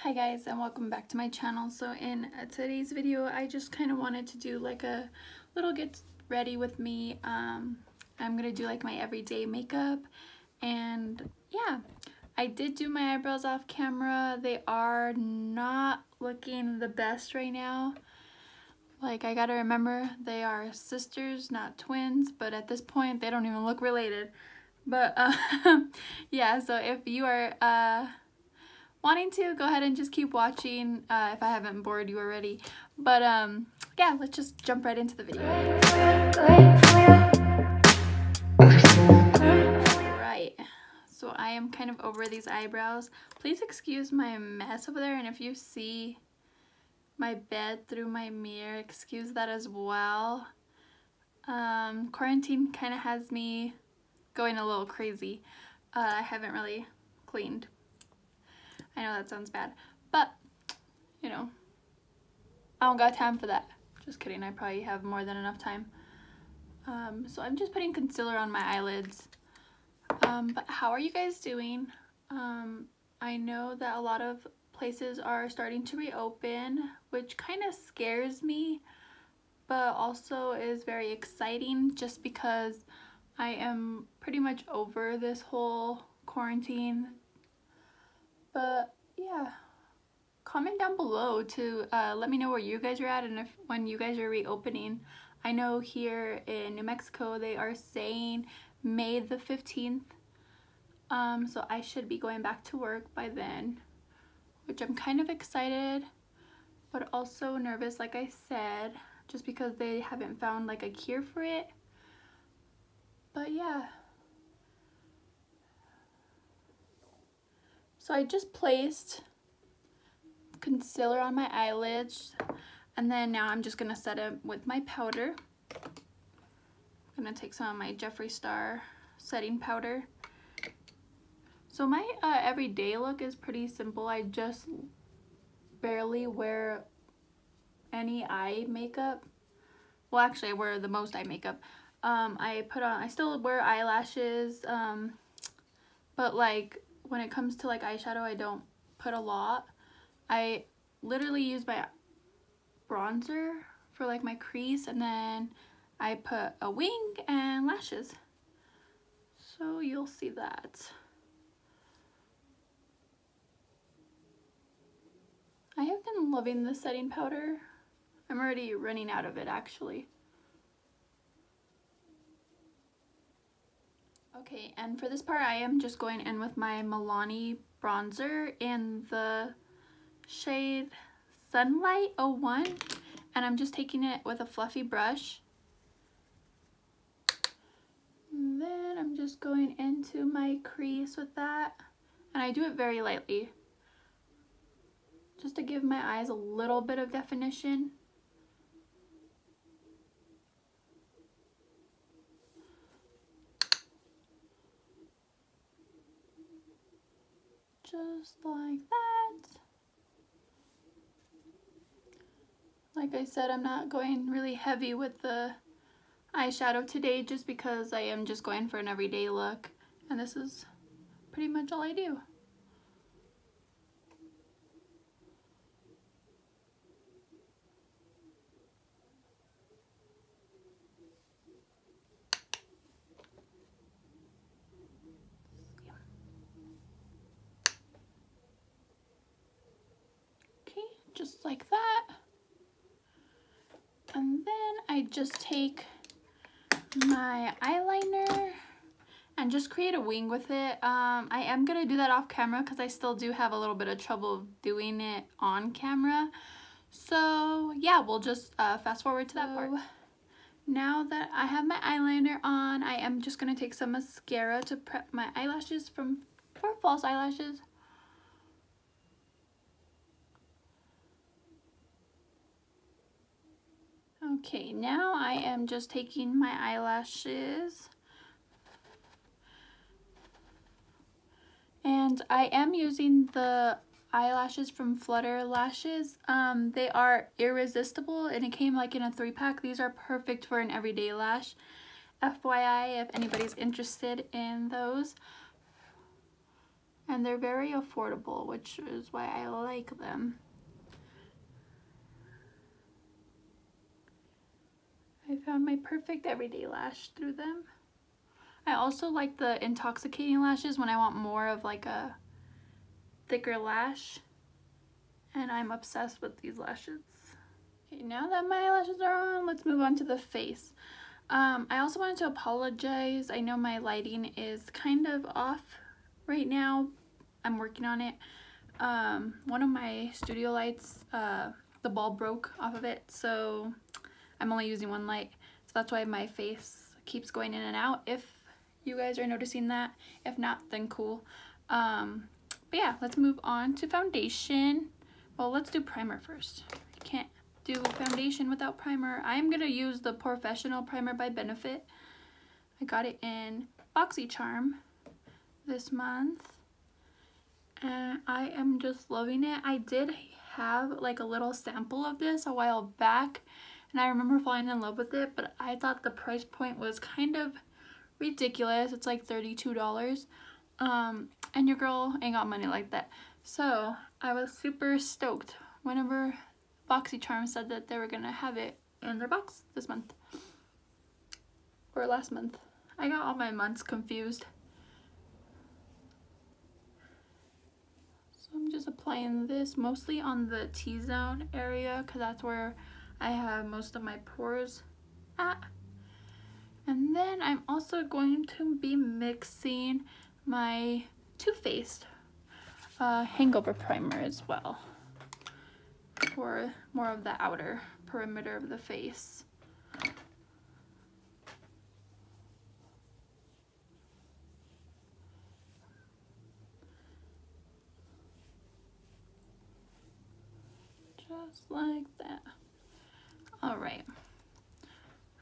Hi guys, and welcome back to my channel. So in today's video I just kind of wanted to do like a little get ready with me. I'm gonna do like my everyday makeup, and yeah, I did do my eyebrows off camera. They are not looking the best right now. Like, I gotta remember they are sisters, not twins, but at this point they don't even look related. But yeah, so if you are wanting to, go ahead and just keep watching if I haven't bored you already. But yeah, let's just jump right into the video. Alright, so I am kind of over these eyebrows. Please excuse my mess over there, and if you see my bed through my mirror, excuse that as well. Quarantine kind of has me going a little crazy. I haven't really cleaned. I know that sounds bad, but you know, I don't got time for that. Just kidding, I probably have more than enough time. So I'm just putting concealer on my eyelids. But how are you guys doing? I know that a lot of places are starting to reopen, which kind of scares me, but also is very exciting just because I am pretty much over this whole quarantine. But yeah, comment down below to let me know where you guys are at, and if when you guys are reopening. I know here in New Mexico they are saying May the 15th, so I should be going back to work by then, which I'm kind of excited but also nervous, like I said, just because they haven't found like a cure for it. But yeah, so I just placed concealer on my eyelids, and then now I'm just gonna set it with my powder. I'm gonna take some of my Jeffree Star setting powder. So my everyday look is pretty simple. I just barely wear any eye makeup. Well, actually I wear the most eye makeup. I still wear eyelashes, but like when it comes to like eyeshadow, I don't put a lot. I literally use my bronzer for like my crease, and then I put a wing and lashes. So you'll see that. I have been loving the setting powder. I'm already running out of it actually. Okay, and for this part I am just going in with my Milani bronzer in the shade Sunlight 01, and I'm just taking it with a fluffy brush. And then I'm just going into my crease with that, and I do it very lightly just to give my eyes a little bit of definition. Just like that. Like I said, I'm not going really heavy with the eyeshadow today just because I am just going for an everyday look, and this is pretty much all I do. Okay, just like that. And then I just take my eyeliner and just create a wing with it. I am gonna do that off camera because I still do have a little bit of trouble doing it on camera. So yeah, we'll just fast forward to that part. Now that I have my eyeliner on, I am just gonna take some mascara to prep my eyelashes for false eyelashes. Okay, now I am just taking my eyelashes, and I am using the eyelashes from Flutter Lashes. They are irresistible, and it came like in a 3-pack. These are perfect for an everyday lash. FYI, if anybody's interested in those. and they're very affordable, which is why I like them. I found my perfect everyday lash through them. I also like the intoxicating lashes when I want more of like a thicker lash, and I'm obsessed with these lashes. Okay, now that my eyelashes are on, let's move on to the face. I also wanted to apologize. I know my lighting is kind of off right now. I'm working on it. One of my studio lights, the bulb broke off of it, so I'm only using one light. So that's why my face keeps going in and out, if you guys are noticing that. If not, then cool. But yeah, let's move on to foundation. Well, let's do primer first. I can't do foundation without primer. I'm gonna use the Professional Primer by Benefit. I got it in BoxyCharm this month, and I am just loving it. I did have like a little sample of this a while back, and I remember falling in love with it, but I thought the price point was kind of ridiculous. It's like $32, and your girl ain't got money like that. So I was super stoked whenever BoxyCharm said that they were gonna have it in their box this month, or last month. I got all my months confused. So I'm just applying this mostly on the T-zone area, because that's where I have most of my pores at. And then I'm also going to be mixing my Too Faced hangover primer as well, for more of the outer perimeter of the face. Just like that. All right,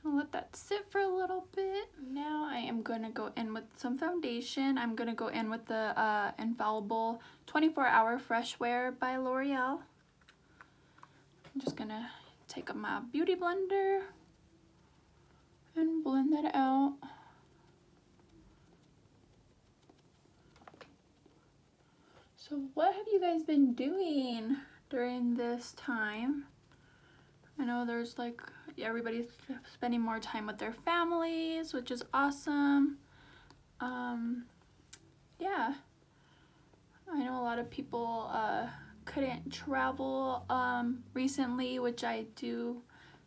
I'll let that sit for a little bit. Now I am gonna go in with some foundation. I'm gonna go in with the Infallible 24-Hour Fresh Wear by L'Oreal. I'm just gonna take my beauty blender and blend that out. So what have you guys been doing during this time? I know there's like, everybody's spending more time with their families, which is awesome. Yeah, I know a lot of people couldn't travel recently, which I do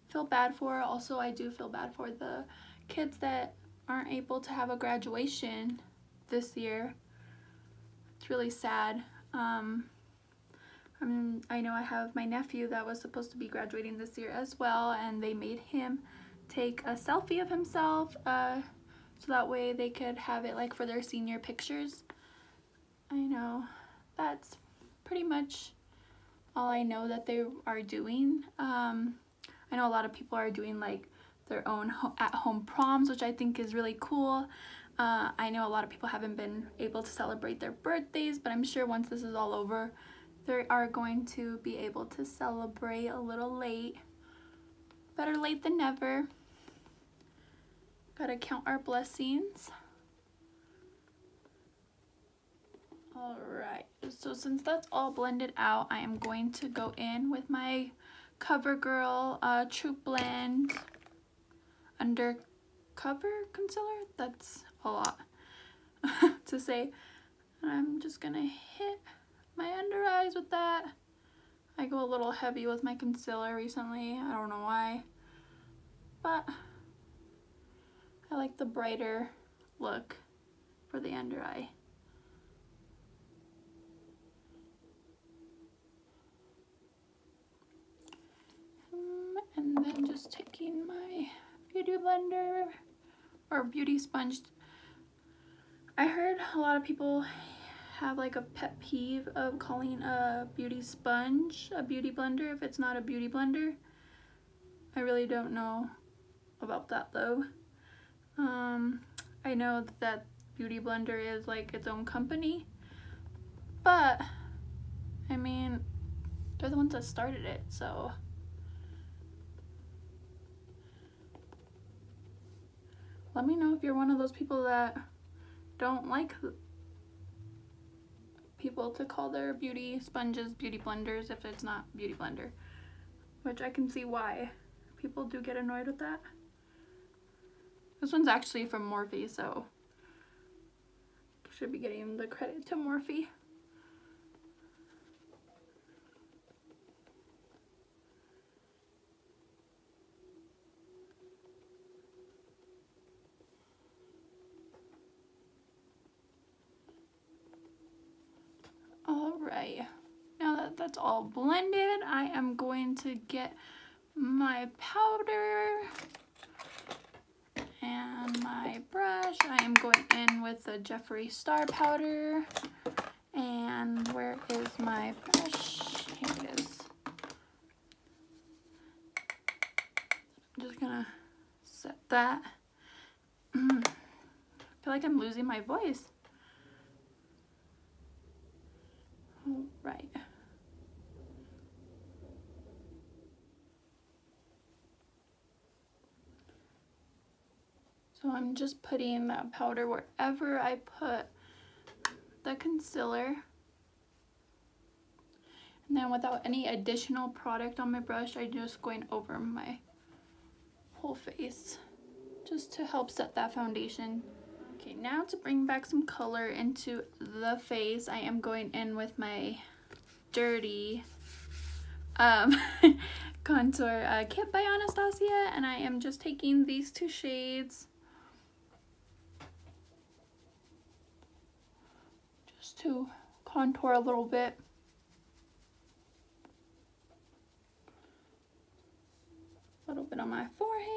feel bad for. Also, I do feel bad for the kids that aren't able to have a graduation this year. It's really sad. I know I have my nephew that was supposed to be graduating this year as well, and they made him take a selfie of himself so that way they could have it like for their senior pictures. I know that's pretty much all I know that they are doing. I know a lot of people are doing like their own at-home proms, which I think is really cool. I know a lot of people haven't been able to celebrate their birthdays, but I'm sure once this is all over, they are going to be able to celebrate a little late. Better late than never. Gotta count our blessings. Alright, so since that's all blended out, I am going to go in with my CoverGirl True Blend Undercover Concealer. That's a lot to say. And I'm just gonna hit my under eyes with that. I go a little heavy with my concealer recently. I don't know why, but I like the brighter look for the under eye. And then just taking my beauty blender or beauty sponge. I heard a lot of people have like a pet peeve of calling a beauty sponge a beauty blender if it's not a beauty blender. I really don't know about that though. I know that Beauty Blender is like its own company, but I mean, they're the ones that started it, so let me know if you're one of those people that don't like people to call their beauty sponges beauty blenders if it's not beauty blender, which I can see why people do get annoyed with that. This one's actually from Morphe, so should be getting the credit to Morphe. Alright, now that that's all blended, I am going to get my powder and my brush. I am going in with the Jeffree Star powder. And where is my brush? Here it is. I'm just gonna set that. I feel like I'm losing my voice. All right. So I'm just putting that powder wherever I put the concealer. And then without any additional product on my brush, I'm just going over my whole face just to help set that foundation. Okay, now to bring back some color into the face, I am going in with my dirty contour kit by Anastasia, and I am just taking these two shades just to contour a little bit. A little bit on my forehead.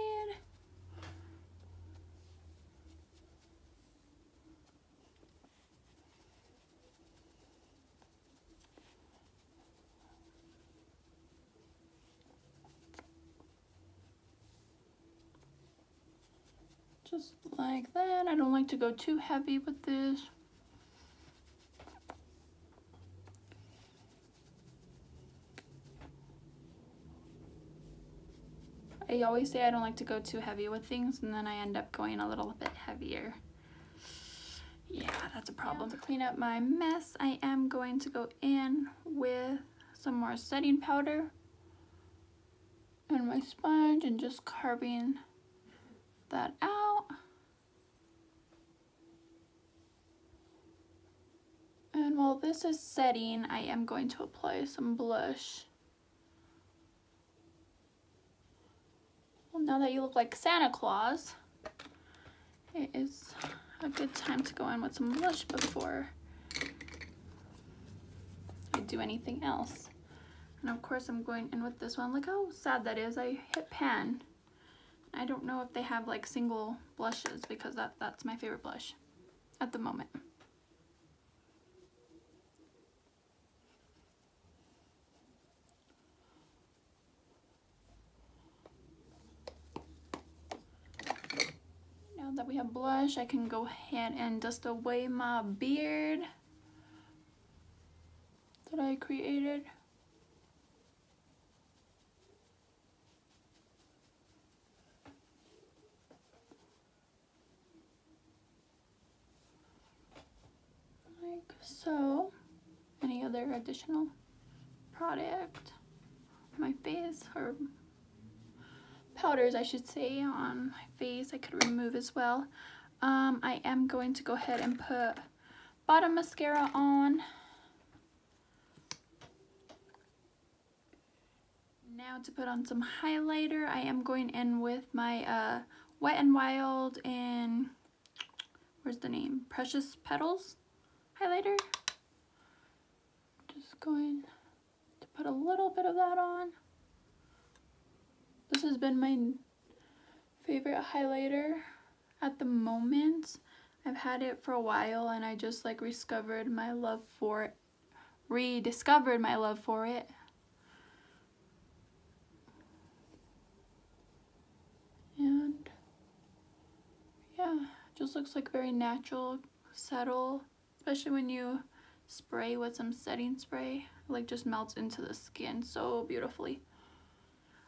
Just like that. I don't like to go too heavy with this. I always say I don't like to go too heavy with things, and then I end up going a little bit heavier. Yeah, that's a problem. Now to clean up my mess, I am going to go in with some more setting powder and my sponge and just carving that out. And while this is setting, I am going to apply some blush. Well, now that you look like Santa Claus, it is a good time to go in with some blush before I do anything else. And of course I'm going in with this one. Look how sad that is. I hit pan. I don't know if they have like single blushes, because that's my favorite blush at the moment. Now that we have blush, I can go ahead and dust away my beard that I created. Like so. Any other additional product on my face, or powders I should say, on my face I could remove as well. I am going to go ahead and put bottom mascara on. Now to put on some highlighter, I am going in with my Wet n Wild and where's the name? Precious Petals highlighter. Just going to put a little bit of that on. This has been my favorite highlighter at the moment. I've had it for a while and I just like rediscovered my love for it. And yeah, it just looks like very natural, subtle, especially when you spray with some setting spray. It like just melts into the skin so beautifully.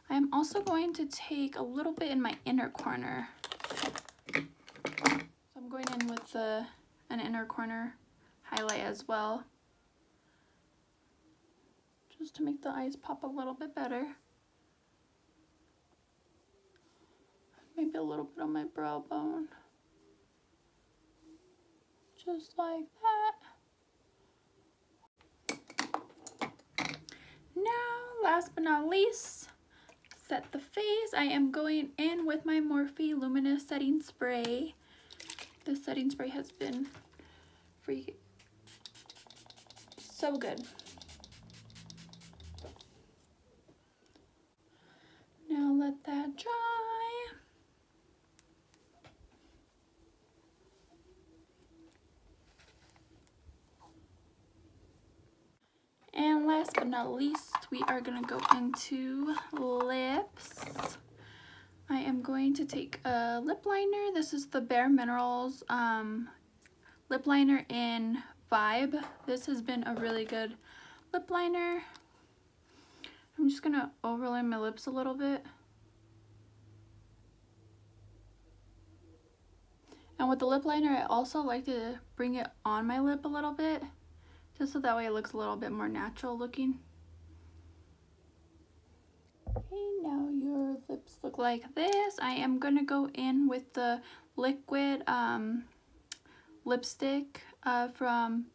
I'm also going to take a little bit in my inner corner. So I'm going in with an inner corner highlight as well. just to make the eyes pop a little bit better. Maybe a little bit on my brow bone. Just like that. Now, last but not least, set the face. I am going in with my Morphe Luminous Setting Spray. This setting spray has been so good. Now let that dry. And last but not least, we are gonna go into lips. I am going to take a lip liner. This is the Bare Minerals lip liner in Vibe. This has been a really good lip liner. I'm just gonna overlay my lips a little bit. And with the lip liner, I also like to bring it on my lip a little bit, just so that way it looks a little bit more natural looking. Okay, now your lips look like this. I am gonna go in with the liquid lipstick from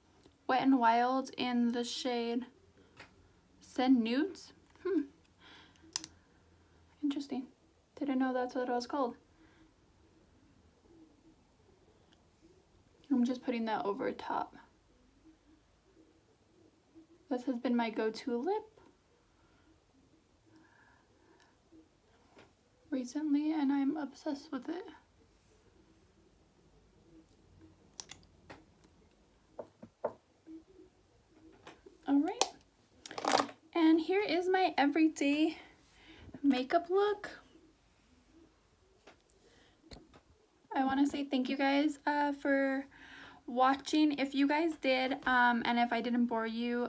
Wet n Wild in the shade Send Nudes. Interesting. Didn't know that's what it was called. I'm just putting that over top. This has been my go-to lip recently, and I'm obsessed with it. Alright, and here is my everyday makeup look. I want to say thank you guys for watching. If you guys did, and if I didn't bore you,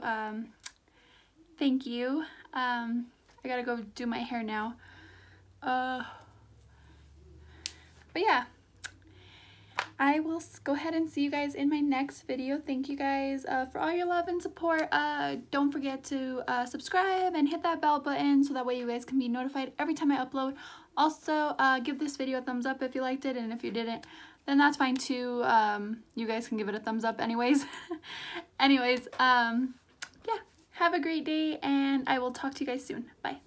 thank you. I gotta go do my hair now. But yeah, I will go ahead and see you guys in my next video. Thank you guys for all your love and support. Don't forget to subscribe and hit that bell button so that way you guys can be notified every time I upload. Also, give this video a thumbs up if you liked it, and if you didn't, then that's fine too. You guys can give it a thumbs up anyways. Anyways, yeah, have a great day, and I will talk to you guys soon. Bye.